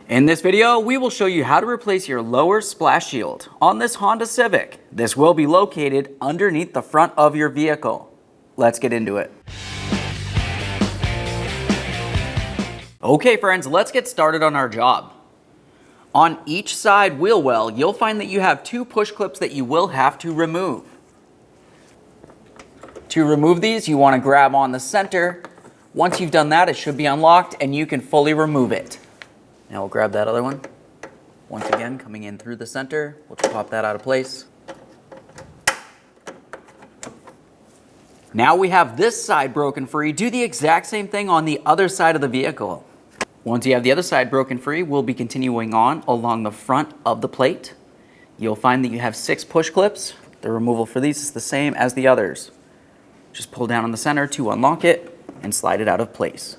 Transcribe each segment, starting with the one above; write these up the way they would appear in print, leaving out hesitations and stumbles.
In this video, we will show you how to replace your lower splash shield on this Honda Civic. This will be located underneath the front of your vehicle. Let's get into it. Okay friends, let's get started on our job. On each side wheel well, you'll find that you have two push clips that you will have to remove. To remove these, you want to grab on the center. Once you've done that, it should be unlocked and you can fully remove it. Now we'll grab that other one. Once again, coming in through the center, we'll just pop that out of place. Now we have this side broken free. Do the exact same thing on the other side of the vehicle. Once you have the other side broken free, we'll be continuing on along the front of the plate. You'll find that you have 6 push clips. The removal for these is the same as the others. Just pull down on the center to unlock it and slide it out of place.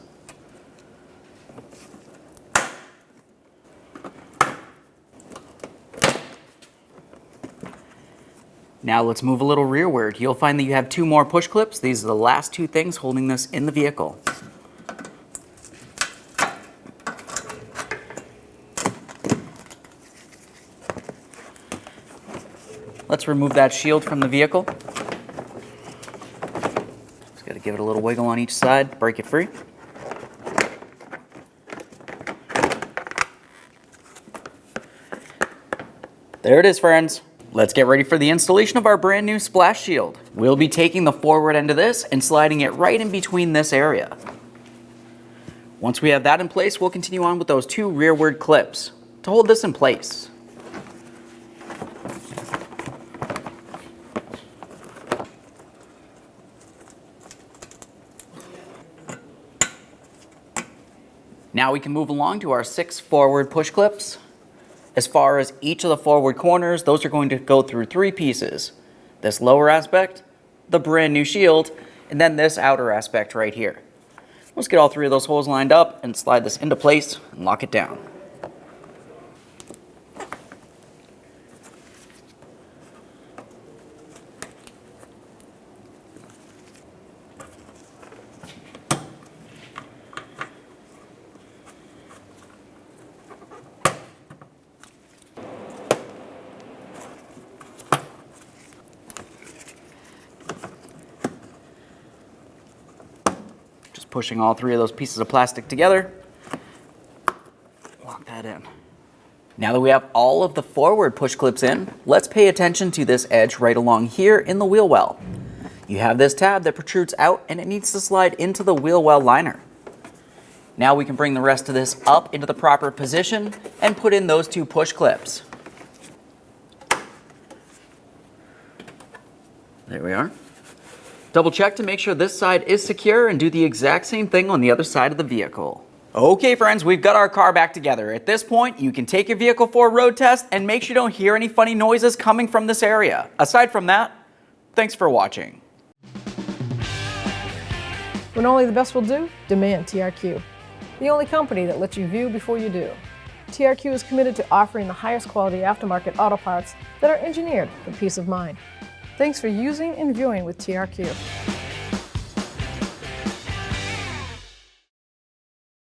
Now let's move a little rearward. You'll find that you have 2 more push clips. These are the last 2 things holding this in the vehicle. Let's remove that shield from the vehicle. Just gotta give it a little wiggle on each side, break it free. There it is, friends. Let's get ready for the installation of our brand new splash shield. We'll be taking the forward end of this and sliding it right in between this area. Once we have that in place, we'll continue on with those 2 rearward clips to hold this in place. Now we can move along to our 6 forward push clips. As far as each of the forward corners, those are going to go through 3 pieces. This lower aspect, the brand new shield, and then this outer aspect right here. Let's get all 3 of those holes lined up and slide this into place and lock it down. Pushing all 3 of those pieces of plastic together. Lock that in. Now that we have all of the forward push clips in, let's pay attention to this edge right along here in the wheel well. You have this tab that protrudes out and it needs to slide into the wheel well liner. Now we can bring the rest of this up into the proper position and put in those 2 push clips. There we are. Double check to make sure this side is secure and do the exact same thing on the other side of the vehicle. Okay friends, we've got our car back together. At this point, you can take your vehicle for a road test and make sure you don't hear any funny noises coming from this area. Aside from that, thanks for watching. When only the best will do, demand TRQ. The only company that lets you view before you do. TRQ is committed to offering the highest quality aftermarket auto parts that are engineered for peace of mind. Thanks for using and viewing with TRQ.